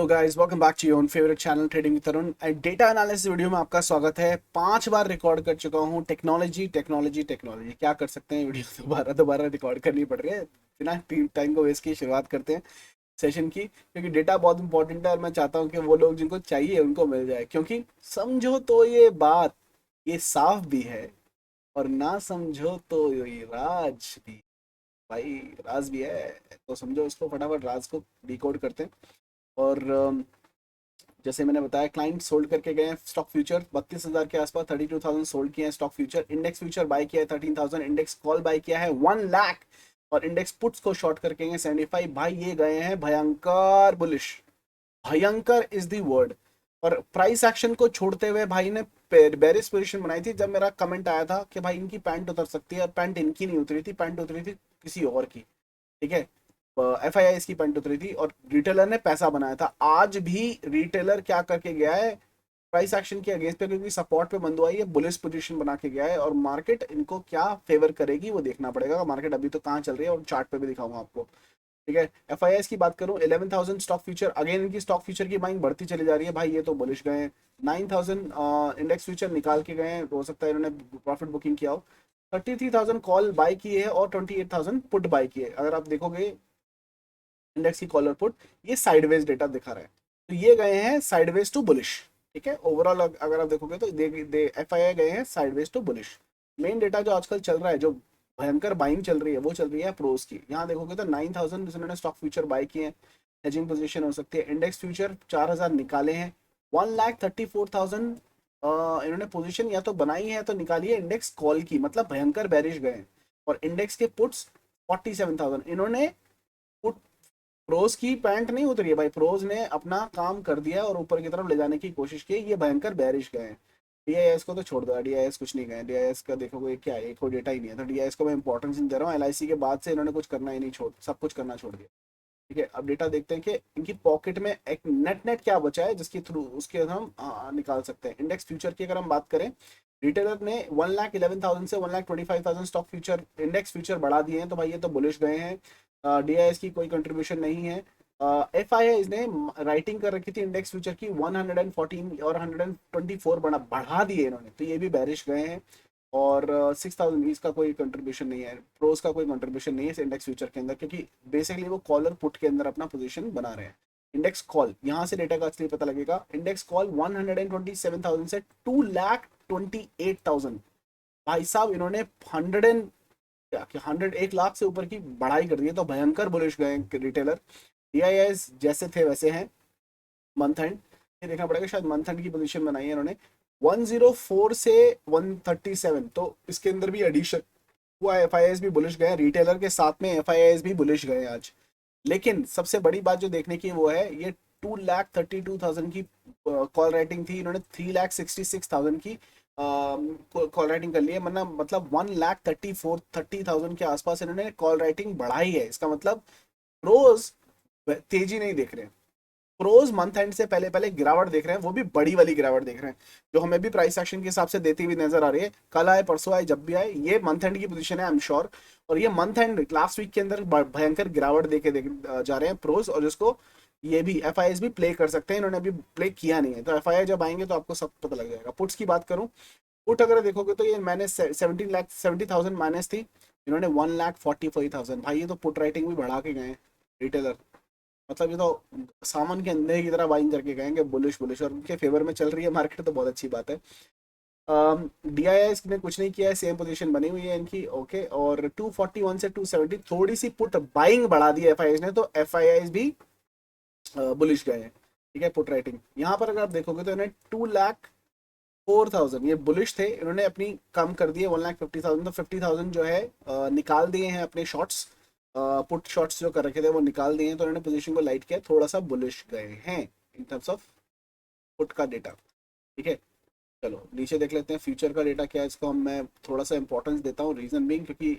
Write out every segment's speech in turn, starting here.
Guys, welcome back to your favourite channel trading with Tarun. Data analysis video में आपका स्वागत है। 5 बार रिकॉर्ड कर चुका हूँ। टेक्नोलॉजी टेक्नोलॉजी टेक्नोलॉजी, क्या कर सकते हैं, वीडियो दोबारा दोबारा रिकॉर्ड करनी पड़ रही है। बिना टाइम को वेस्ट की शुरुआत करते हैं सेशन की, क्योंकि डेटा बहुत इंपॉर्टेंट है और मैं चाहता हूँ कि वो लोग जिनको चाहिए उनको मिल जाए। क्योंकि समझो तो ये बात, ये साफ भी है, और ना समझो तो ये राज भी। भाई, राज भी है तो समझो इसको, फटाफट राज को डिकोड करते हैं। और जैसे मैंने बताया, क्लाइंट सोल्ड करके गए हैं स्टॉक फ्यूचर 32,000 के आसपास, 32,000 सोल्ड किए हैं stock future. Index future buy किया है 13,000, इंडेक्स कॉल बाय किया है 1 लाख, और इंडेक्स पुट्स को शॉर्ट करके गए 75। भाई ये गए हैं भयंकर बुलिश, भयंकर इज द वर्ड। और प्राइस एक्शन को छोड़ते हुए भाई ने बेरिश पोजीशन बनाई थी। जब मेरा कमेंट आया था कि भाई इनकी पैंट उतर सकती है, और पैंट इनकी नहीं उतरी थी, पैंट उतरी थी किसी और की, ठीक है। FII इसकी पैंट उतरी थी और रिटेलर ने पैसा बनाया था। आज भी रिटेलर क्या करके गया है, प्राइस एक्शन के अगेंस्ट पे, क्योंकि सपोर्ट पे बंदो आई है, बुलिश पोजीशन बना के गया है। और मार्केट इनको क्या फेवर करेगी वो देखना पड़ेगा। मार्केट अभी तो कहाँ चल रही है और चार्ट पे भी दिखाऊंगा आपको, ठीक है। FIS की बात करूं, 11,000 स्टॉक फ्यूचर, अगेन इनकी स्टॉक फ्यूचर की बाइंग बढ़ती चली जा रही है। भाई ये तो बुलिश गए हैं। 9,000 इंडेक्स फ्यूचर निकाल के गए हैं, हो सकता है इन्होंने प्रॉफिट बुकिंग किया हो। 33,000 कॉल बाय की है और 28,000 पुट बाय की है। अगर आप देखोगे इंडेक्स की कॉलर पुट, ये साइडवेज डेटा दिखा रहा है, तो ये गए हैं साइडवेज टू बुलिश, ठीक है। ओवरऑल अगर आप देखोगे तो दे FII गए हैं sideways to bullish. Main data जो आजकल चल रहा है, जो भयंकर बाइंग चल रही है, वो चल रही है प्रोज की। यहाँ देखोगे तो 9,000 जिन्होंने स्टॉक फ्यूचर बाय किए हैं, हेजिंग पोजीशन हो सकती है। इंडेक्स फ्यूचर 4,000 निकाले हैं। 1,34,000 इन्होंने पोजीशन या तो बनाई है तो निकाली है इंडेक्स कॉल की, मतलब भयंकर बैरिश गए हैं। और इंडेक्स के पुट्स 47,000 इन्होंने पुट। प्रोज की पैंट नहीं उतरी है भाई, प्रोज ने अपना काम कर दिया और ऊपर की तरफ ले जाने की कोशिश की। ये भयंकर बैरिश गए हैं। DIS को तो छोड़ दो, DIS कुछ नहीं गए। DIS का देखोगे क्या है, कोई डेटा ही नहीं है, तो DIS को मैं इंपॉर्टेंस नहीं दे रहा हूँ। LIC के बाद से इन्होंने कुछ करना ही नहीं, छोड़ सब कुछ करना छोड़ दिया, ठीक है। अब डेटा देखते हैं कि इनकी पॉकेट में एक नेट नेट क्या बचा है, जिसके थ्रू उसके हम निकाल सकते हैं। इंडेक्स फ्यूचर की अगर हम बात करें, रिटेलर ने 1,11,000 से 1,25,000 स्टॉक फ्यूचर इंडेक्स फ्यूचर बढ़ा दिए हैं, तो भाई ये तो बुलिश गए हैं। DIS की कोई कंट्रीब्यूशन नहीं है। FII ने राइटिंग कर रखी थी इंडेक्स फ्यूचर की 114 और 124 बढ़ा दिए इन्होंने, तो ये भी बैरिश गए हैं। और 6,000 इसका कोई कंट्रीब्यूशन नहीं है, प्रोज का कोई कंट्रीब्यूशन नहीं है इस इंडेक्स फ्यूचर के अंदर, क्योंकि बेसिकली वो कॉलर पुट के अंदर अपना पोजीशन बना रहे हैं। इंडेक्स कॉल, यहाँ से डेटा का असली पता लगेगा। इंडेक्स कॉल 127,000 से 2,28,000। भाई साहब इन्होंने 101 लाख से ऊपर की बढ़ाई कर दी है, तो भयंकर बुलिश गए रिटेलर। DIS जैसे थे वैसे हैं। मंथ एंड, ये देखना पड़ेगा, शायद मंथ एंड की पोजीशन बनाई है इन्होंने 104 से 137, तो इसके अंदर भी एडिशन हुआ। FIS भी बुलिश गए, रिटेलर के साथ में FIS भी बुलिश गए आज। लेकिन सबसे बड़ी बात जो देखने की वो है, ये 2,32,000 की कॉल राइटिंग थी, इन्होंने 3,66,000 की कॉल राइटिंग कर ली है। मतलब 1,30,000 के आसपास इन्होंने कॉल राइटिंग बढ़ाई है। इसका मतलब रोज तेजी नहीं देख रहे हैं, प्रोज मंथ एंड से पहले पहले गिरावट देख रहे हैं, वो भी बड़ी वाली गिरावट देख रहे हैं, जो हमें भी प्राइस एक्शन के हिसाब से देती हुई नजर आ रही है। कल आए परसों आए जब भी आए, ये मंथ एंड की पोजीशन है, आई एम श्योर। और ये मंथ एंड लास्ट वीक के अंदर भयंकर गिरावट देके जा रहे हैं प्रोज, और जिसको ये भी FIS भी प्ले कर सकते हैं। इन्होंने अभी प्ले किया नहीं है, तो FII जब आएंगे तो आपको सब पता लग जाएगा। पुट्स की बात करूं, पुट अगर देखोगे तो ये मैंने 70,000 माइनस थी, इन्होंने 1,44,000। भाई ये तो पुट राइटिंग भी बढ़ा के गए रिटेलर, मतलब ये तो सामान के अंधे की तरह बाइंग करके गएंगे, बुलिश बुलिश, और उनके फेवर में चल रही है मार्केट, तो बहुत अच्छी बात है। DIS ने कुछ नहीं किया है, सेम पोजीशन बनी हुई है इनकी, ओके। और 241 से 270 थोड़ी सी पुट बाइंग बढ़ा दी है FIS ने, तो FIIs भी बुलिश गए हैं, ठीक है। पुट राइटिंग यहाँ पर अगर आप देखोगे तो इन्हें 2,04,000 ये बुलिश थे, इन्होंने अपनी कम कर दिए 1,50,000, तो 50,000 जो है निकाल दिए हैं अपने शॉर्ट्स, पुट शॉट्स जो कर रखे थे वो निकाल दिए हैं, तो उन्होंने पोजीशन को लाइट किया, थोड़ा सा बुलिश गए हैं इन टर्म्स ऑफ पुट का डेटा, ठीक है। चलो नीचे देख लेते हैं फ्यूचर का डेटा क्या है। इसको मैं थोड़ा सा इंपॉर्टेंस देता हूँ, रीजन बीइंग क्योंकि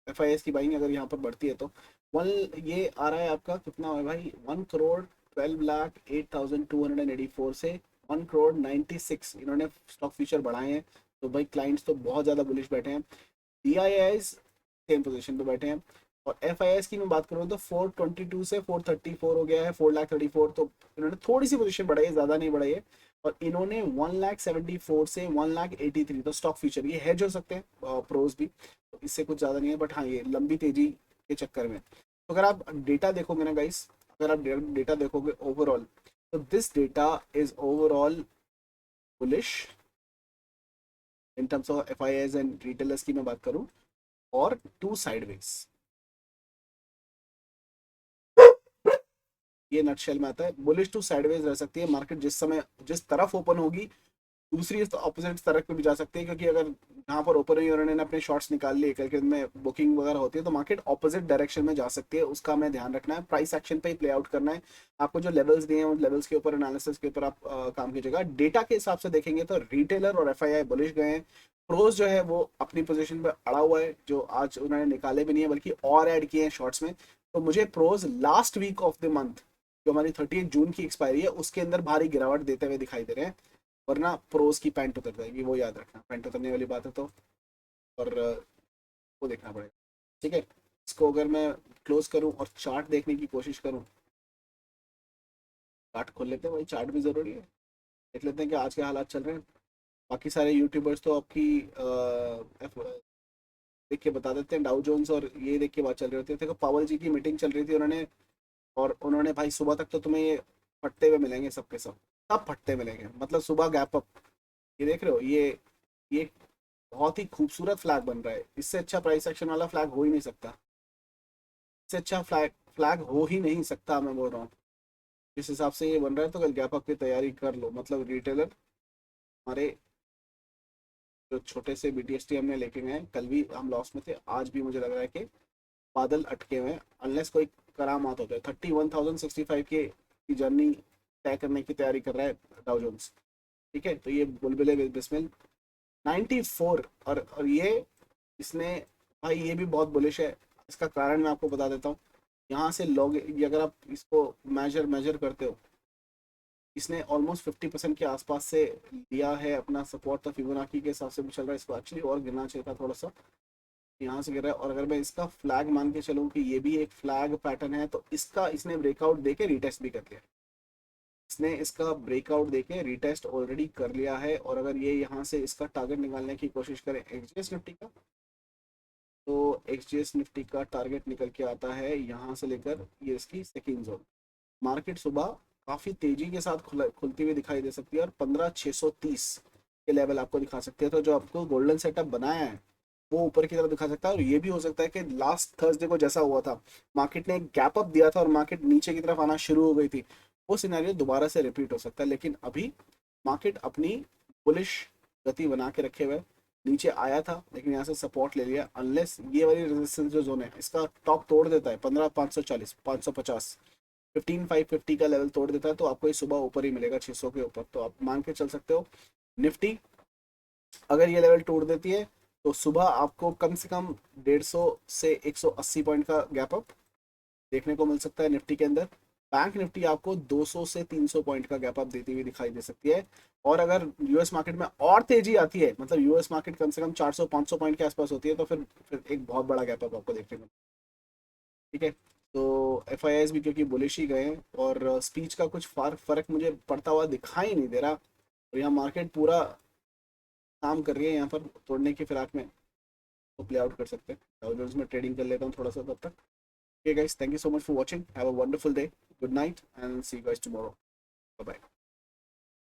FIS की बाइंग अगर यहाँ पर बढ़ती है तो वन, ये आ रहा है आपका कितना है भाई, 1,12,08,284 से 1,96,00,000 इन्होंने स्टॉक फ्यूचर बढ़ाए हैं। तो भाई क्लाइंट्स तो बहुत ज़्यादा बुलिश बैठे हैं। DIIs सेम पोजीशन पे बैठे हैं। और FIS की मैं बात करूँ तो 422 से 434 हो गया है, 4,34,000, तो इन्होंने थोड़ी सी पोजीशन बढ़ाई है, ज्यादा नहीं बढ़ाई है। और इन्होंने 1,74,000 से 1,83,000, तो स्टॉक फ्यूचर ये हेज हो सकते हैं प्रोज भी, तो इससे कुछ ज्यादा नहीं है, बट हाँ ये लंबी तेजी के चक्कर में। तो अगर आप डेटा देखोगे ना गाइस, अगर आप डेटा देखोगे ओवरऑल, तो this data is overall bullish in terms of FIS and retailers की मैं बात करूं, और टू साइडवेज, ये नटशेल में आता है। बुलिश टू साइडवेज रह सकती है मार्केट, जिस समय जिस तरफ ओपन होगी, दूसरी ऑपोजिट तरफ पे भी जा सकती है, क्योंकि अगर यहाँ पर ओपन हुई और उन्होंने अपने शॉर्ट्स निकाल लिए, करके में बुकिंग वगैरह होती है, तो मार्केट ऑपोजिट डायरेक्शन में जा सकती है, उसका हमें ध्यान रखना है, प्राइस एक्शन पे ही प्ले आउट करना है। आपको जो लेवल्स दिए हैं उन लेवल्स के ऊपर, एनालिसिस के ऊपर आप काम कीजिएगा। डेटा के हिसाब से देखेंगे तो रिटेलर और FII बुलिश गए हैं। प्रोज जो है वो अपनी पोजीशन पे अड़ा हुआ है, जो आज उन्होंने निकाले भी नहीं है बल्कि और ऐड किए हैं शॉर्ट्स में। तो मुझे प्रोज last week of the month, जो हमारी 30 जून की एक्सपायरी है, उसके अंदर भारी गिरावट देते हुए दिखाई दे रहे हैं, वरना प्रोज की पैंट उतर जाएगी, वो याद रखना, पैंट उतरने वाली बात है तो। और वो देखना पड़ेगा, ठीक है। इसको अगर मैं क्लोज करूं और चार्ट देखने की कोशिश करूं, चार्ट खोल लेते हैं भाई, चार्ट भी जरूरी है, देख लेते हैं कि आज के हालात चल रहे हैं। बाकी सारे यूट्यूबर्स तो आपकी देख के बता देते हैं, डाउ जोन्स और ये देख के बात चल रही होती है। देखो पावल जी की मीटिंग चल रही थी, उन्होंने, और उन्होंने भाई सुबह तक तो तुम्हें ये फटते हुए मिलेंगे, सबके सब फटते मिलेंगे, मतलब सुबह गैप अप, ये देख रहे हो, ये बहुत ही खूबसूरत फ्लैग बन रहा है, इससे अच्छा प्राइस एक्शन वाला फ्लैग हो ही नहीं सकता, इससे अच्छा फ्लैग फ्लैग हो ही नहीं सकता, मैं बोल रहा हूँ। जिस हिसाब से ये बन रहा है, तो कल गैप अप की तैयारी कर लो, मतलब रिटेलर हमारे जो छोटे से BTST हमने लेके गए हैं, कल भी हम लॉस में थे, आज भी मुझे लग रहा है कि बादल अटके हुए हैं, अनलेस कोई करामात हो जाए। 31,065 की जर्नी तय करने की तैयारी कर रहा है डाउ जोन्स, ठीक है। तो ये बुलबुले बिस्मिल 94, और ये इसने, भाई ये भी बहुत बुलिश है। इसका कारण मैं आपको बता देता हूँ। यहाँ से लॉग, ये अगर आप इसको मेजर करते हो, इसने ऑलमोस्ट 50% के आसपास से लिया है अपना सपोर्ट, तो फिबोनाची के हिसाब से भी चल रहा है, इसको एक्चुअली और गिरना चाहिए था थोड़ा सा, यहाँ से गिर रहा है। और अगर मैं इसका फ्लैग मान के चलूँ कि ये भी एक फ्लैग पैटर्न है, तो इसका इसने ब्रेकआउट देके रिटेस्ट भी कर लिया, इसने इसका ब्रेकआउट देके रिटेस्ट ऑलरेडी कर लिया है। और अगर ये यहाँ से इसका टारगेट निकालने की कोशिश करें XGS निफ्टी का, तो XGS निफ्टी का टारगेट निकल के आता है यहाँ से लेकर ये इसकी सेकेंड जोन। मार्केट सुबह काफी तेजी के साथ खुलती हुई दिखाई दे सकती है, और 15,630 के लेवल आपको दिखा सकते हैं। तो जो आपको गोल्डन सेटअप बनाया है वो ऊपर की तरफ दिखा सकता है। और ये भी हो सकता है कि लास्ट थर्सडे को जैसा हुआ था, मार्केट ने एक गैप अप दिया था और मार्केट नीचे की तरफ आना शुरू हो गई थी, वो सिनेरियो दोबारा से रिपीट हो सकता है। लेकिन अभी मार्केट अपनी बुलिश गति बना के रखे हुए, नीचे आया था लेकिन यहाँ से सपोर्ट ले लिया, अनलेस ये वाली रेजिस्टेंस जो जोन है इसका टॉप तोड़ देता है, 15,540 550, 15,550 का लेवल तोड़ देता है, तो आपको ये सुबह ऊपर ही मिलेगा 600 के ऊपर। तो आप मान के चल सकते हो निफ्टी अगर ये लेवल तोड़ देती है, तो सुबह आपको कम से कम 150 से 180 पॉइंट का गैप अप देखने को मिल सकता है निफ्टी के अंदर। बैंक निफ्टी आपको 200 से 300 पॉइंट का गैप अप देती हुई दिखाई दे सकती है। और अगर यूएस मार्केट में और तेजी आती है, मतलब यूएस मार्केट कम से कम 400-500 पॉइंट के आसपास होती है, तो फिर एक बहुत बड़ा गैप अप आपको देखने को, ठीक है। तो FIS भी क्योंकि बुलिश ही गए हैं, और स्पीच का कुछ फर्क मुझे पड़ता हुआ दिखाई नहीं दे रहा, और यहाँ मार्केट पूरा काम कर रही है यहाँ पर तोड़ने की फिराक में, तो प्ले आउट कर सकते हैं। डाउ जोन्स में ट्रेडिंग कर लेता हूँ थोड़ा सा तब तक। Okay guys, thank you so much for watching. Have a wonderful day. Good night and see you guys tomorrow. Bye bye.